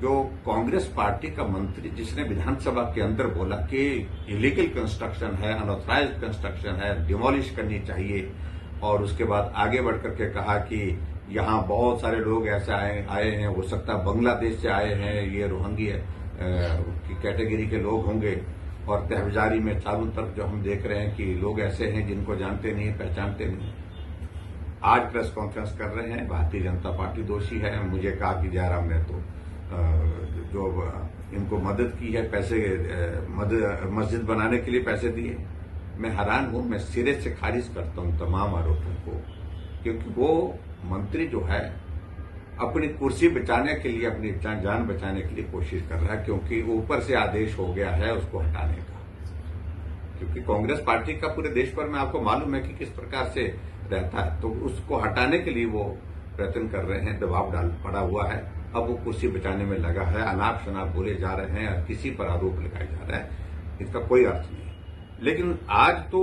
जो कांग्रेस पार्टी का मंत्री जिसने विधानसभा के अंदर बोला कि इलीगल कंस्ट्रक्शन है, अनऑथराइज्ड कंस्ट्रक्शन है, डिमोलिश करनी चाहिए, और उसके बाद आगे बढ़कर के कहा कि यहाँ बहुत सारे लोग ऐसे आए हैं, हो सकता है बांग्लादेश से आए हैं, ये रोहिंग्या की कैटेगरी के लोग होंगे, और तहबाजारी में चारों तरफ जो हम देख रहे हैं कि लोग ऐसे हैं जिनको जानते नहीं, पहचानते नहीं। आज प्रेस कॉन्फ्रेंस कर रहे हैं, भारतीय जनता पार्टी दोषी है। मुझे कहा कि जयराम ने तो जो इनको मदद की है, पैसे मस्जिद बनाने के लिए पैसे दिए। मैं हैरान हूं, मैं सिरे से खारिज करता हूं तमाम आरोपों को, क्योंकि वो मंत्री जो है अपनी कुर्सी बचाने के लिए, अपनी जान बचाने के लिए कोशिश कर रहा है, क्योंकि ऊपर से आदेश हो गया है उसको हटाने का। क्योंकि कांग्रेस पार्टी का पूरे देश भर में आपको मालूम है कि किस प्रकार से रहता है, तो उसको हटाने के लिए वो प्रयत्न कर रहे हैं, दबाव पड़ा हुआ है। अब वो कुर्सी बचाने में लगा है, अनाप शनाप बोले जा रहे हैं और किसी पर आरोप लगाए जा रहा है, इसका कोई अर्थ नहीं। लेकिन आज तो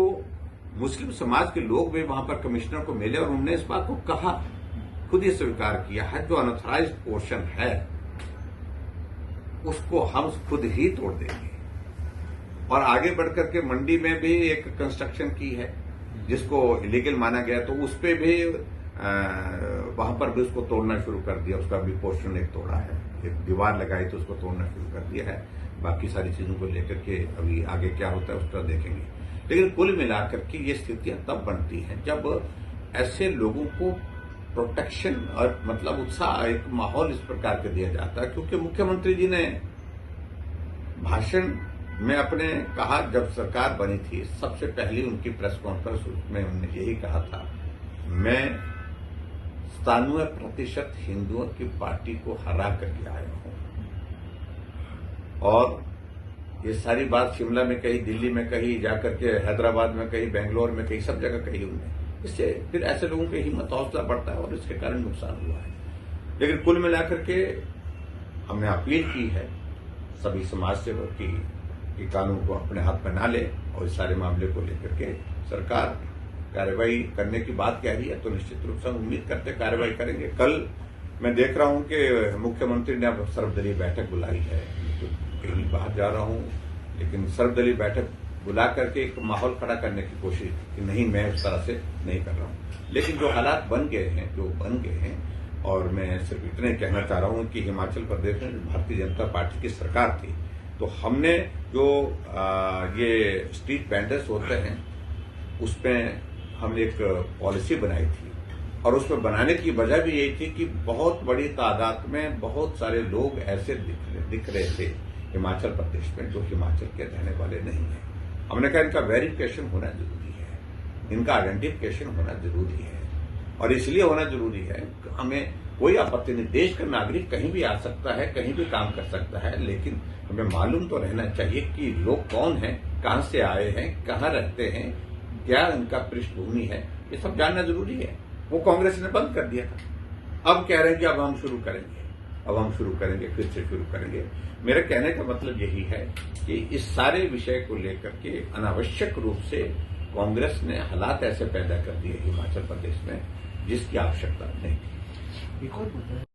मुस्लिम समाज के लोग भी वहां पर कमिश्नर को मिले और उन्होंने इस बात को कहा, खुद ही स्वीकार किया है, जो अनऑथराइज्ड पोर्शन है उसको हम खुद ही तोड़ देंगे। और आगे बढ़कर के मंडी में भी एक कंस्ट्रक्शन की है जिसको इलीगल माना गया, तो उस पर भी वहां पर भी उसको तोड़ना शुरू कर दिया। उसका भी पोर्शन एक तोड़ा है, एक दीवार लगाई तो उसको तोड़ना शुरू कर दिया है। बाकी सारी चीजों को लेकर के अभी आगे क्या होता है उसका देखेंगे। लेकिन कुल मिलाकर के ये स्थितियां तब बनती हैं जब ऐसे लोगों को प्रोटेक्शन और मतलब उत्साह, एक माहौल इस प्रकार का दिया जाता है। क्योंकि मुख्यमंत्री जी ने भाषण में अपने कहा, जब सरकार बनी थी सबसे पहली उनकी प्रेस कॉन्फ्रेंस में उन्होंने यही कहा था, मैं 97% हिंदुओं की पार्टी को हरा करके आया हूं। और ये सारी बात शिमला में कही, दिल्ली में कही, जाकर के हैदराबाद में कही, बेंगलोर में कही, सब जगह कही उन्होंने। इससे फिर ऐसे लोगों की हिम्मत हौसला बढ़ता है और इसके कारण नुकसान हुआ है। लेकिन कुल मिलाकर के हमने अपील की है सभी समाज सेवक की कि कानून को अपने हाथ में ना ले और इस सारे मामले को लेकर के सरकार कार्रवाई करने की बात कह रही है, तो निश्चित रूप से उम्मीद करते कार्रवाई करेंगे। कल मैं देख रहा हूं कि मुख्यमंत्री ने अब सर्वदलीय बैठक बुलाई है, तो कहीं बाहर जा रहा हूं, लेकिन सर्वदलीय बैठक बुला करके एक माहौल खड़ा करने की कोशिश कि नहीं, मैं उस तरह से नहीं कर रहा हूं। लेकिन जो हालात बन गए हैं, जो बन गए हैं, और मैं सिर्फ इतने कहना चाह रहा हूं कि हिमाचल प्रदेश में भारतीय जनता पार्टी की सरकार थी, तो हमने जो ये स्ट्रीट वेंडर्स होते हैं उसमें हमने एक पॉलिसी बनाई थी, और उसमें बनाने की वजह भी यही थी कि बहुत बड़ी तादाद में बहुत सारे लोग ऐसे दिख रहे थे हिमाचल प्रदेश में जो हिमाचल के रहने वाले नहीं हैं। हमने कहा इनका वेरिफिकेशन होना जरूरी है, इनका आइडेंटिफिकेशन होना जरूरी है, और इसलिए होना जरूरी है कि हमें कोई आपत्ति नहीं, देश का नागरिक कहीं भी आ सकता है, कहीं भी काम कर सकता है, लेकिन हमें मालूम तो रहना चाहिए कि लोग कौन हैं, कहां से आए हैं, कहां रहते हैं, क्या इनका पृष्ठभूमि है, ये सब जानना जरूरी है। वो कांग्रेस ने बंद कर दिया था, अब कह रहे हैं कि अब हम शुरू करेंगे, अब हम शुरू करेंगे, फिर से शुरू करेंगे। मेरे कहने का मतलब यही है कि इस सारे विषय को लेकर के अनावश्यक रूप से कांग्रेस ने हालात ऐसे पैदा कर दिए हिमाचल प्रदेश में जिसकी आवश्यकता नहीं थी।